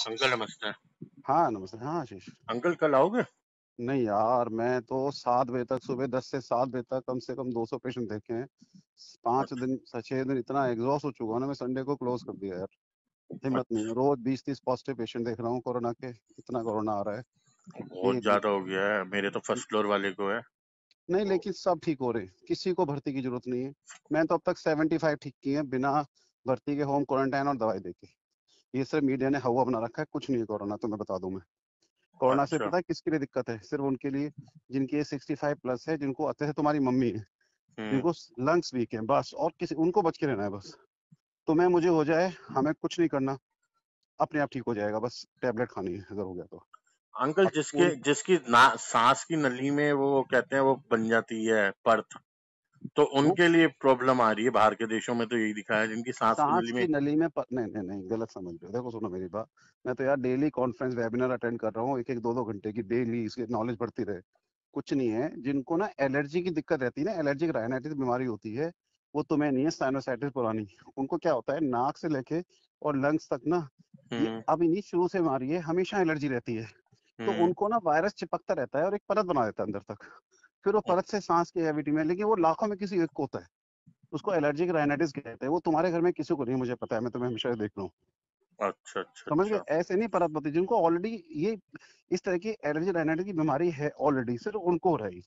Uncle नमस्ते। हाँ नमस्ते। हाँ आशीष। अंकल कल आओगे? नहीं यार, मैं तो 7 बजे तक, सुबह 10 से 7 बजे तक कम से कम 200 पेशेंट देखे हैं। 5 दिन 6 दिन इतना एग्जॉस्ट हो चुका हूँ ना, मैं संडे को क्लोज कर दिया यार। हिम्मत नहीं है, अच्छा, रोज 20-30 पॉजिटिव पेशेंट देख रहा हूँ कोरोना के। इतना कोरोना आ रहा है बहुत एक ज्यादा हो गया है। मेरे तो फर्स्ट फ्लोर वाले को है। नहीं, लेकिन सब ठीक हो रहे हैं, किसी को भर्ती की जरूरत नहीं है। मैं तो अब तक 75 ठीक किए हैं बिना भर्ती के, होम क्वारंटाइन और दवाई देके। ये सिर्फ मीडिया ने हवा बना रखा है, कुछ नहीं है कोरोना, तो मैं बता दूं। मैं कोरोना से अच्छा। पता है किसके लिए दिक्कत है? सिर्फ उनके लिए जिनकी एज 65+ है, जिनको अच्छे से तुम्हारी मम्मी है, हम्म। जिनको लंग्स वीक है, बस। और किसी उनको बच के रहना है बस। तुम्हें मुझे हो जाए, हमें कुछ नहीं करना, अपने आप ठीक हो जाएगा, बस टैबलेट खानी है अगर हो गया तो। अंकल अब जिसके स्कूल जिसकी सांस की नली में वो कहते हैं वो बन जाती है परत, तो वो उनके लिए प्रॉब्लम आ रही है। बाहर के देशों में तो यही दिखा है जिनकी सांस की सांस नली में। की नली में नहीं नहीं नहीं, गलत समझ रहे हो। देखो सुनो मेरी बात। मैं तो यार डेली कॉन्फ्रेंस वेबिनार अटेंड कर रहा हूँ, 1-1 2-2 घंटे की डेली, इसकी नॉलेज बढ़ती रहे। कुछ नहीं है, जिनको ना एलर्जी की दिक्कत रहती है ना, एलर्जिक राइनाइटिस बीमारी होती है, वो तुम्हें नहीं है, साइनोसाइटिस पुरानी। उनको क्या होता है, नाक से लेके और लंग्स तक ना, ये हम्म। अभी नहीं, शुरू से बीमारी है, हमेशा एलर्जी रहती है। तो हम्म। उनको ना वायरस चिपकता रहता है और एक परत बना देता है अंदर तक। फिर वो परत से सांस की कैविटी में, लेकिन वो लाखों में किसी एक को होता है। उसको एलर्जिक राइनाइटिस कहते हैं। वो तुम्हारे घर में किसी को नहीं, मुझे पता है, मैं तुम्हें हमेशा देख रहा हूँ। अच्छा अच्छा समझ गए? अच्छा। ऐसे नहीं परत होती जिनको ऑलरेडी ये इस तरह की एलर्जी राइनाइटिस की बीमारी है ऑलरेडी, सिर्फ उनको हो रही।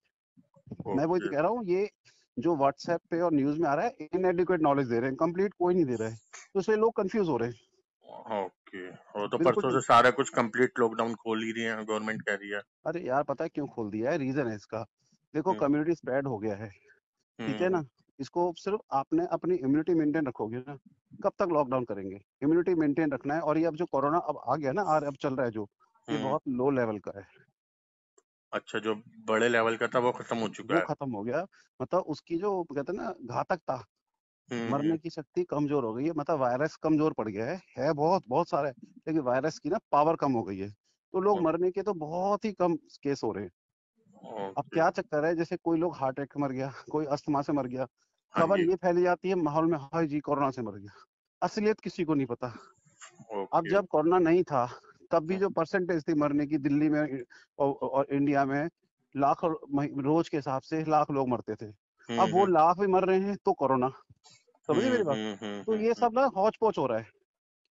मैं वही तो ओके कह रहा हूँ, ये जो व्हाट्सएप पे और न्यूज में आ रहा है, इनएडिक्वेट नॉलेज दे रहे हैं, कंप्लीट कोई नहीं दे रहा है, तो इसलिए लोग कंफ्यूज हो रहे हैं। ओके। वो तो बिल्कुल परसों से ठीक। सारा कुछ कंप्लीट लॉकडाउन खोल ही रही है, गवर्नमेंट कह रही है। अरे यार, पता है क्यों खोल दिया है? रीजन है इसका। देखो, हम्म। कम्युनिटी स्प्रेड हो गया है, ठीक है हम्म। ना। इसको सिर्फ आपने अपनी इम्यूनिटी मेंटेन रखोगे ना, कब तक लॉकडाउन करेंगे? इम्यूनिटी मेंटेन रखना है। और ये अब जो कोरोना अब आ गया ना, अब चल रहा है जो, ये हम्म। बहुत लो लेवल का है। अच्छा, जो बड़े लेवल का था वो खत्म हो चुका वो है। खत्म हो गया। मतलब उसकी जो कहते हैं ना घातकता, हम्म। मरने की शक्ति कमजोर हो गई है। मतलब वायरस कमजोर पड़ गया है बहुत बहुत सारा है, लेकिन वायरस की ना पावर कम हो गई है। तो लोग मरने के तो बहुत ही कम केस हो रहे हैं। अब ओके। क्या चक्कर है, जैसे कोई लोग हार्ट अटैक मर गया, कोई अस्थमा से मर गया, हाँ खबर जी। ये फैली जाती है माहौल में, हाय जी कोरोना से मर गया। असलियत किसी को नहीं पता। अब ओके। जब कोरोना नहीं था, तब भी जो परसेंटेज थी मरने की दिल्ली में और इंडिया में, लाख रोज के हिसाब से लाख लोग मरते थे। अब वो हम्म। लाख भी मर रहे हैं तो कोरोना। समझे मेरी बात? तो ये सब ना हौच पौच हो रहा है।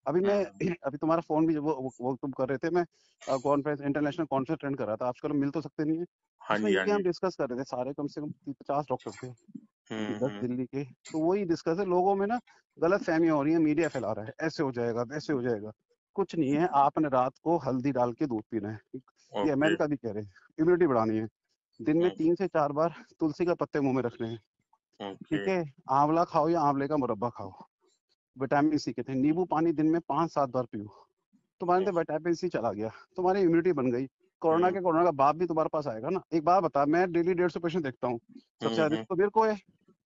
अभी मैं हम्म। अभी तुम्हारा फोन भी वो तुम कर रहे थे, मैं कॉन्फ्रेंस, इंटरनेशनल कॉन्फ्रेंस अटेंड कर रहा था। आजकल हम मिल तो सकते नहीं है। हाँ उसमें जी हाँ ये हम जी। डिस्कस कर रहे थे, सारे कम से कम 50 डॉक्टर थे, दस हम्म। दिल्ली के। तो वही डिस्कस है, लोगों में ना गलत फहमियां हो रही है, मीडिया फैला रहा है ऐसे हो जाएगा वैसे हो जाएगा। कुछ नहीं है, आपने रात को हल्दी डाल के दूध पीना है। ये ओके। अमेरिका भी कह रहे हैं, इम्यूनिटी बढ़ानी है। दिन में हम्म। 3 से 4 बार तुलसी का पत्ते मुंह में रखने हैं, ओके। ठीक है। आंवला खाओ या आंवले का मुरब्बा खाओ। विटामिन सी कहते हैं, नींबू पानी दिन में 5-7 बार पियो। तुम्हारे अंदर विटामिन सी चला गया, तुम्हारी इम्यूनिटी बन गई। हम्म। कोरोना का बाप भी तुम्हारे पास आएगा ना। एक बात बता, मैं डेली 150 पेशेंट देखता हूँ, सबसे ज्यादा हम्म। रिस्क तो मेरे को है।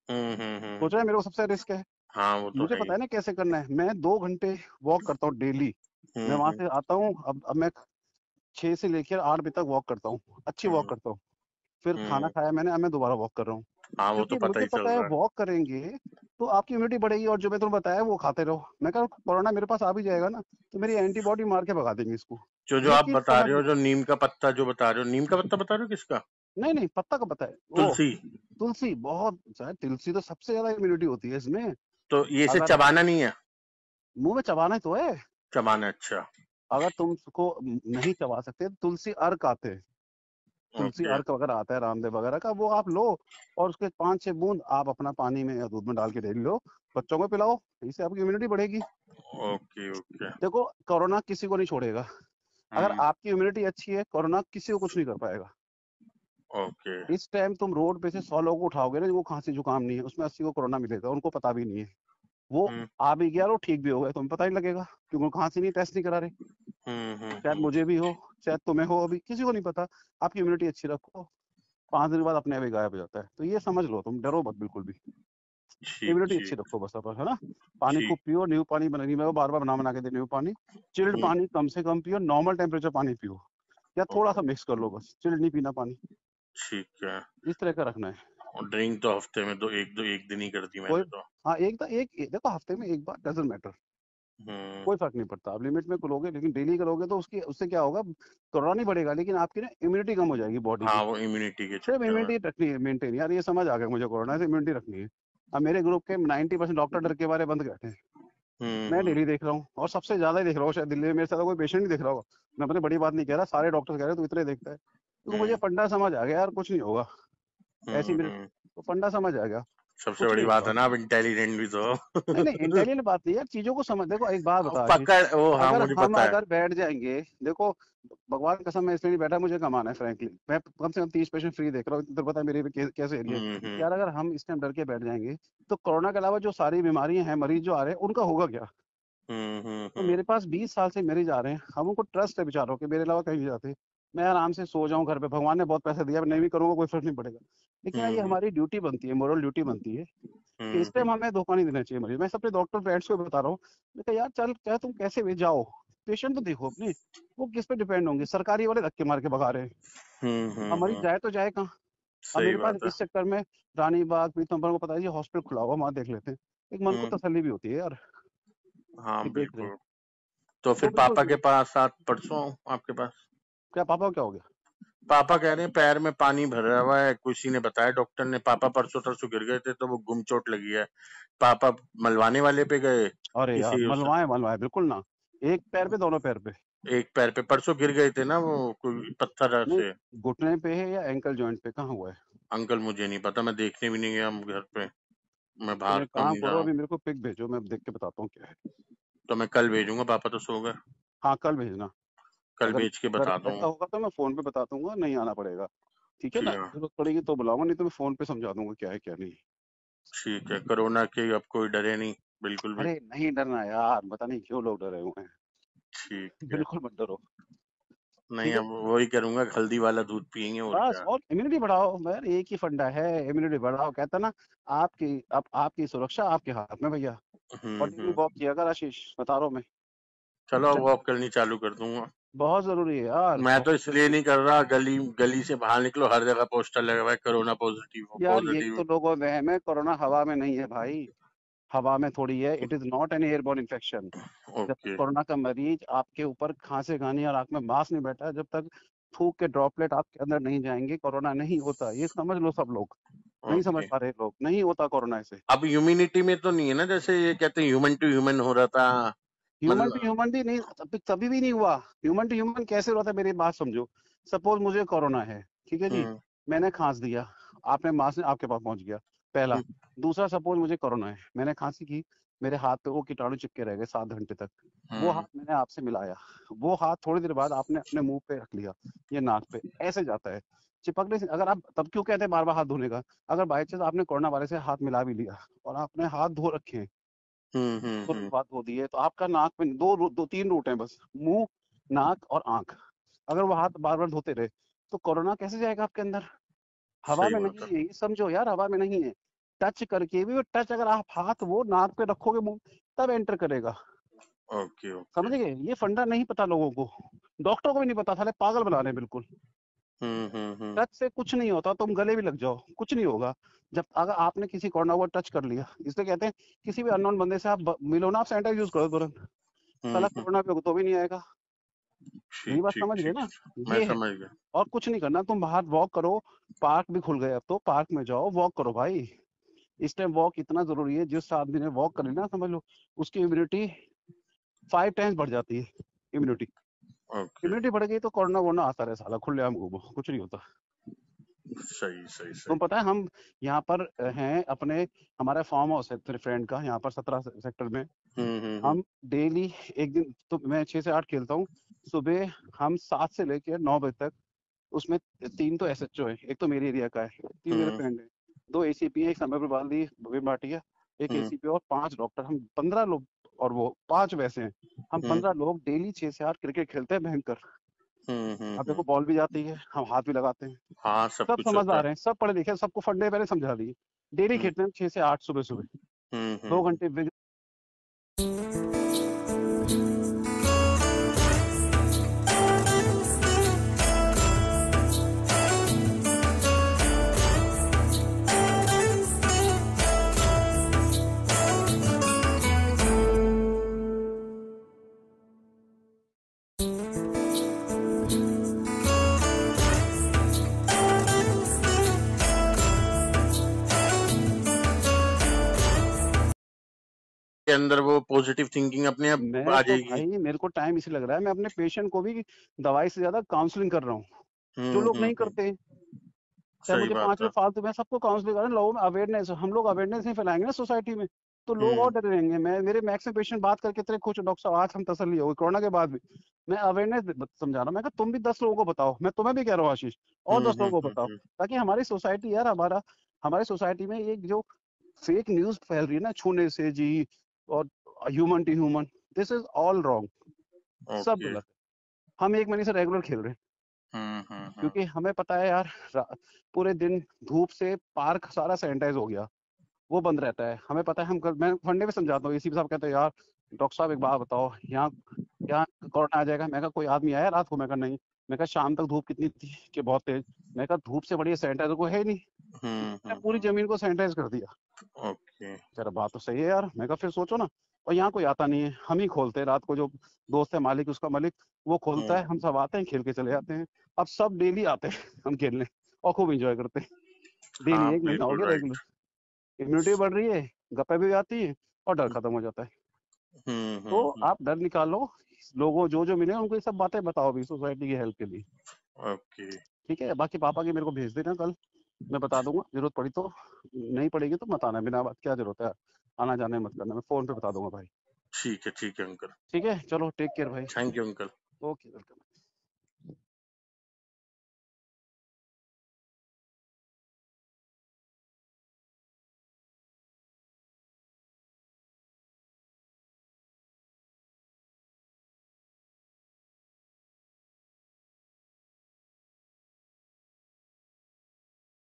हम्म। सोच रहे हैं मेरे को सबसे रिस्क है? हाँ वो तो मुझे है ही। पता है ना कैसे करना है। मैं 2 घंटे वॉक करता हूँ डेली। मैं वहां हम्म। से आता हूँ, अब मैं 6 से लेकर 8 बजे तक वॉक करता हूँ, अच्छी वॉक हम्म। करता हूँ। फिर खाना हम्म। खाया मैंने, अब मैं दोबारा वॉक कर रहा हूँ। हाँ वो तो क्योंकि पता मुझे ही चल पता है रहा है। वॉक करेंगे तो आपकी इम्यूनिटी बढ़ेगी, और जो मैं तुम्हें बताया वो खाते रहो। मैं कह रहा हूँ कोरोना मेरे पास आ भी जाएगा ना, तो मेरी एंटीबॉडी मार के भगा देंगे इसको। जो जो ये आप चीज बता समझ रहे हो, लो। जो नीम का पत्ता जो बता रहे हो, नीम का पत्ता बता रहे हो किसका? नहीं नहीं, पत्ता का पता है वो। तुलसी। तुलसी बहुत शायद, तुलसी तो सबसे ज्यादा इम्यूनिटी होती है इसमें। तो ये इसे अगर चबाना नहीं है? मुंह में चबाना ही तो है। चबाना, अच्छा। अगर तुम उसको नहीं चबा सकते, तो तुलसी अर्क आते हैं। तुलसी ओके। अर्क वगैरह आता है रामदेव वगैरह का, वो आप लो। और उसके 5-6 बूंद आप अपना पानी में या दूध में डाल के डेली लो, बच्चों को पिलाओ, इससे आपकी इम्यूनिटी बढ़ेगी। ओके। ओके। देखो, कोरोना किसी को नहीं छोड़ेगा। अगर हम्म। आपकी इम्यूनिटी अच्छी है, कोरोना किसी को कुछ नहीं कर पाएगा। ओके। इस टाइम तुम रोड पे से 100 लोगों को उठाओगे ना, जिनको खांसी जुकाम नहीं है, उसमें 80 को कोरोना मिलेगा, उनको पता भी नहीं है। वो हम्म। आ भी गया और वो ठीक भी हो गए, तुम्हें पता ही लगेगा, क्योंकि उनको खांसी नहीं, टेस्ट नहीं करा रहे। शायद हम्म। मुझे भी हो, शायद तुम्हें हो, अभी किसी को नहीं पता। आपकी इम्यूनिटी अच्छी रखो, 5 दिन बाद अपने आप ही गायब हो जाता है। तो ये समझ लो, तुम डरो मत बिल्कुल भी। ठीक इम्यूनिटी अच्छी ठीक। रखो बस अपन, है ना। पानी खूब ठीक। पियो, नींबू पानी बनानी, मैं बार बार बना के दे नींबू पानी। चिल्ड हम्म। पानी कम से कम पियो, नॉर्मल टेम्परेचर पानी पियो, या थोड़ा सा मिक्स कर लो, बस चिल्ड नहीं पीना पानी। ठीक है। इस तरह का रखना है। और ड्रिंक तो हफ्ते में दो एक दिन ही कर दी कोई मैंने तो। हाँ, देखो हफ्ते में एक बार डजेंट मैटर। कोई फर्क नहीं पड़ता। आप लिमिट में करोगे, लेकिन डेली करोगे तो उससे क्या होगा, कोरोना नहीं बढ़ेगा, लेकिन आपकी ना इम्यूनिटी कम हो जाएगी बॉडी की। हाँ, वो इम्यूनिटी के सिर्फ चक्कर में। इम्यूनिटी रखनी है मेंटेन, यार ये समझ आ गया मुझे, कोरोना से इम्यूनिटी रखनी है। अब मेरे ग्रुप के 90% डॉक्टर डर के बारे बंद बैठे हैं। मैं हम्म डेली देख रहा हूँ, और सबसे ज्यादा ही देख रहा हूँ, शायद दिल्ली में मेरे साथ कोई पेशेंट नहीं देख रहा होगा। मैं अपनी बड़ी बात नहीं कह रहा, सारे डॉक्टर कह रहे हैं तू इतने देखता है, क्योंकि मुझे हम्म फंडा समझ आ गया यार, कुछ नहीं होगा। ऐसी मेरे हम्म। तो फंडा समझ आ गया, सबसे कुछ बड़ी नहीं बात है होगा। ना, आप इंटेलिजेंट भी तो नहीं नहीं, इंटेलिजेंट बात नहीं है, चीजों को समझ, देखो एक बात बता आशीष, पकड़ वो, हाँ अगर मुझे हम पता है। अगर बैठ जाएंगे, देखो भगवान की कसम मैं इसलिए नहीं बैठा, मुझे कमाना है फ्रैंकली, मैं कम से कम 30 पेशेंट फ्री देख रहा हूँ, इतना पता है मेरे भी कैसे एरिया है। हम्म। यार अगर हम इस टाइम डर के बैठ जाएंगे, तो कोरोना के अलावा जो सारी बीमारियां हैं, मरीज जो आ रहे हैं, उनका होगा क्या। तो हम्म। मेरे पास 20 साल से मरीज आ रहे हैं, हम उनको ट्रस्ट है बेचारों के, मेरे अलावा कहीं नहीं जाते। मैं आराम से सो जाऊं घर पे, भगवान ने बहुत पैसा दिया, मैं नहीं भी करूंगा कोई फर्क नहीं पड़ेगा। लेकिन ये हम्म हमारी ड्यूटी बनती है, मोरल ड्यूटी बनती है, कि इस हम्म टाइम हमें धोखा नहीं देना चाहिए मरीज। मैं अपने डॉक्टर फ्रेंड्स को बता रहा हूँ, मैं कहा यार चल, चाहे तुम कैसे भी जाओ, पेशेंट तो देखो अपने, वो किस पे डिपेंड होंगे, सरकारी वाले धक्के मार के भगा रहे हैं। अब मरीज हम्म। जाए तो जाए कहाँ। अब सही मेरे पास बात है। इस चक्कर में रानी बाग पीतमपुर को पता है जी हॉस्पिटल खुला हुआ, वहां देख लेते हैं, एक मन को हम्म। तसल्ली भी होती है यार, हाँ कि देख रहे हैं। बिल्कुल। तो तो फिर बिल्कुल पापा के बिल्कुल। पास साथ परसों आऊं आपके पास? क्या पापा को क्या हो गया। पापा कह रहे हैं पैर में पानी भरा हुआ है, किसी ने बताया डॉक्टर ने, पापा परसों तरसों गिर गए थे तो वो गुम चोट लगी है। पापा मलवाने वाले पे गए अरे यार किसी उस, मलवाए मलवाए बिल्कुल ना, एक पैर पे दोनों पैर पे। एक पैर पे परसों गिर गए थे ना, वो कोई पत्थर नहीं, से। घुटने पे है या एंकल जॉइंट पे, कहाँ हुआ है। अंकल मुझे नहीं पता, मैं देखने भी नहीं गया घर पे, मैं तुम बाहर एक कम काम ही रहा करो, हूँ। अभी मेरे को पिक भेजो, मैं देख के बताता हूँ क्या है। तो मैं कल भेजूंगा, पापा तो सो गए, हाँ कल भेजना। कल अगर भेज के अगर बता ऐसा दूंगा। होगा तो मैं फोन पे बता दूंगा, नहीं आना पड़ेगा। ठीक है ना, ठीक है। जरूरत पड़ेगी तो बुलाऊंगा, नहीं तो मैं फोन पे समझा दूंगा क्या है क्या नहीं। ठीक है, कोरोना के अब कोई डरे नहीं, बिल्कुल भी। अरे नहीं डरना यार, पता नहीं क्यों लोग डरे हुए हैं। ठीक है। बिल्कुल मत डरो। नहीं, ठीक है। अब वही करूंगा, हल्दी वाला दूध पियेंगे और बस, क्या। और इम्यूनिटी बढ़ाओ यार, एक ही फंडा है, इम्यूनिटी बढ़ाओ, कहता ना, आपकी सुरक्षा आपके हाथ में भैया। और डेली हम्म। वॉक किया कर आशीष, बता रहा हूँ मैं। चलो चल, वॉक करनी चालू कर दूंगा। बहुत जरूरी है यार, मैं तो बहुत इसलिए जरूरी नहीं कर रहा, गली गली से बाहर निकलो हर जगह पोस्टर लगा हुआ है, कोरोना पॉजिटिव हो, है। यार यही पॉजिटिव। तो लोगों में वहम है, कोरोना हवा में नहीं है भाई, हवा में थोड़ी है, it is not an airborne infection. जब तक ओके। कोरोना का मरीज आपके ऊपर खांसे खानी और आंख में मांस नहीं बैठा, जब तक थूक के ड्रॉपलेट आपके अंदर नहीं जाएंगे, कोरोना नहीं होता, ये समझ लो सब लोग। नहीं समझ ओके। पा रहे लोग, नहीं होता कोरोना ऐसे। अब ह्यूमिनिटी में तो नहीं है ना, जैसे ये कहते हैं ह्यूमन टू ह्यूमन हो रहा था, ह्यूमन टू मतलब। ह्यूमन भी नहीं, कभी भी नहीं हुआ। ह्यूमन टू ह्यूमन कैसे होता है, मेरी बात समझो। सपोज मुझे कोरोना है, ठीक है जी, हम्म मैंने खांस दिया, आपने मांस आपके पास पहुंच गया, पहला। हम्म दूसरा, सपोज मुझे कोरोना है, मैंने खांसी की, मेरे हाथ पे वो कीटाणु चिपके रह गए 7 घंटे तक, वो हाथ हम्म मैंने आपसे मिलाया, वो हाथ थोड़ी देर बाद आपने अपने मुंह पे रख लिया, ये नाक पे, ऐसे जाता है चिपकने से। अगर आप तब क्यों कहते हैं बार बार हाथ धोने का, अगर बाई चांस आपने कोरोना वायरस से हाथ मिला भी लिया और आपने हाथ धो रखे हैं, तुरंत हम्म। बात होती है, तो आपका नाक में दो तीन रूट है बस, मुंह, नाक और आंख। अगर वो हाथ बार बार धोते रहे, तो कोरोना कैसे जाएगा आपके अंदर। हवा सही में बात नहीं है। है, ये समझो यार, हवा में नहीं है। टच करके भी, टच अगर आप हाथ वो नाक पे रखोगे मुंह, तब एंटर करेगा। ओके समझ ओके। गए, ये फंडा नहीं पता लोगों को, डॉक्टर को भी नहीं पता, साले पागल बना रहे हैं बिल्कुल। हम्म। टच से कुछ नहीं होता, तुम गले भी लग जाओ कुछ नहीं होगा। जब अगर आपने किसी कोरोना को टच कर लिया, इसलिए कहते हैं किसी भी अननोन बंदे से आप मिलो ना, आप सैनिटाइज यूज करो तुरंत, साला हम्म। कोरोना पे तो भी नहीं आएगा। मेरी ठीक बात ठीक समझ गए ठीक। ना, मैं ये है। समझ गया। और कुछ नहीं करना, तुम बाहर वॉक करो, पार्क भी खुल गए अब तो, पार्क में जाओ वॉक करो भाई। इस टाइम वॉक इतना जरूरी है, जिस आदमी ने वॉक करी ना, समझ लो उसकी इम्यूनिटी 5 टाइम्स बढ़ जाती है। Immunity okay. इम्यूनिटी बढ़ गई तो कोरोना वोरोना आता रहे, साला खुलेआम घूमो, कुछ नहीं होता। सही सही तुम सही। पता है हम यहाँ पर हैं अपने, हमारा फार्म हाउस है तेरे फ्रेंड का, यहाँ पर 17 सेक्टर में। हम्म। हम डेली, एक दिन तो मैं 6 से 8 खेलता हूँ, सुबह हम 7 से लेकर 9 बजे तक, उसमें 3 तो एसएचओ है, एक तो मेरे एरिया का है, 3 मेरे हम्म फ्रेंड है, 2 एसीपी है, एक समय प्रबाली भवीन भाटिया, एक हम्म एसीपी और 5 डॉक्टर, हम 15 लोग, और वो 5 वैसे हैं। हम हम्म 15 लोग डेली 6 से 8 क्रिकेट खेलते हैं भयंकर। अब देखो बॉल भी जाती है, हम हाथ भी लगाते हैं, हाँ, सब सब कुछ होता है। समझदार हैं, सब पढ़े लिखे हैं, सबको फंडे पहले समझा दिए। डेली हम्म खेलते हैं 6 से 8 सुबह सुबह, दो हम्म। घंटे आपके अंदर वो पॉजिटिव थिंकिंग अपने आप मैं आ तो जाएगी। भाई मेरे को टाइम इसी लग रहा है, मैं अपने पेशेंट को भी दवाई से ज्यादा काउंसलिंग कर रहा हूँ, जो लोग नहीं हम्म। करते। चाहे सही मुझे बात 5 है। रुपए फालतू, मैं सबको काउंसलिंग कर रहा हूँ, लोगों में अवेयरनेस, हम लोग अवेयरनेस नहीं फैलाएंगे ना सोसाइटी में, तो लोग और हम्म डरे रहेंगे। मैं मेरे मैक्सिमम पेशेंट बात करके इतने खुश, डॉक्टर साहब आज हम तसल्ली हो गई कोरोना के बाद भी। मैं अवेयरनेस समझा रहा हूँ, मैं कहा तुम भी 10 लोगों को बताओ, मैं तुम्हें भी कह रहा हूँ आशीष, और 10 लोगों को बताओ, हम्म। ताकि हमारी सोसाइटी यार, हमारी सोसाइटी में एक जो फेक न्यूज फैल रही है ना, छूने से जी, और human to human, this is all wrong, सब ओके। गलत है। हम 1 महीने से रेगुलर खेल रहे हैं, हम्म। क्योंकि हमें पता है यार, पूरे दिन धूप से पार्क सारा सैनिटाइज हो गया, वो बंद रहता है, हमें पता है। मैं फंडे में समझाता हूँ, एसीपी साहब कहते हैं यार डॉक्टर साहब एक बात बताओ, यहाँ यहाँ कोरोना आ जाएगा। मैं कहा कोई आदमी आया रात को? मैं कहा नहीं। मैं कहा शाम तक धूप कितनी थी कि बहुत तेज? मैं कहा धूप से बढ़िया सैनिटाइजर को है ही नहीं। मैंने पूरी हम्म। जमीन को सैनिटाइज कर दिया। ओके। जरा बात तो सही है यार। मैं कहा फिर सोचो ना, और यहाँ कोई आता नहीं है, हम ही खोलते हैं रात को, जो दोस्त है मालिक, उसका मालिक, वो खोलता है, हम हम्म। सब आते हैं, खेल के चले जाते हैं। अब सब डेली आते हैं हम खेलने, और खूब इंजॉय करते हैं। डेली हाँ 1 महीना हो बिल्कुल गया राइट। रेगुलर, इम्यूनिटी बढ़ रही है, गप्पे भी आती है, और डर खत्म हो जाता है। तो हम्म। आप डर निकालो, लोगों जो मिले उनको ये सब बातें बताओ भी, सोसाइटी की हेल्प के लिए। ओके। ठीक है, बाकी पापा की मेरे को भेज देना कल, मैं बता दूंगा, जरूरत पड़ी तो। नहीं पड़ेगी तो मत आना, बिना बात क्या जरूरत है, आना जाने मत करना, मैं फोन पे बता दूंगा भाई। ठीक है अंकल। ठीक है, चलो टेक केयर भाई। Thank you uncle. Okay, welcome.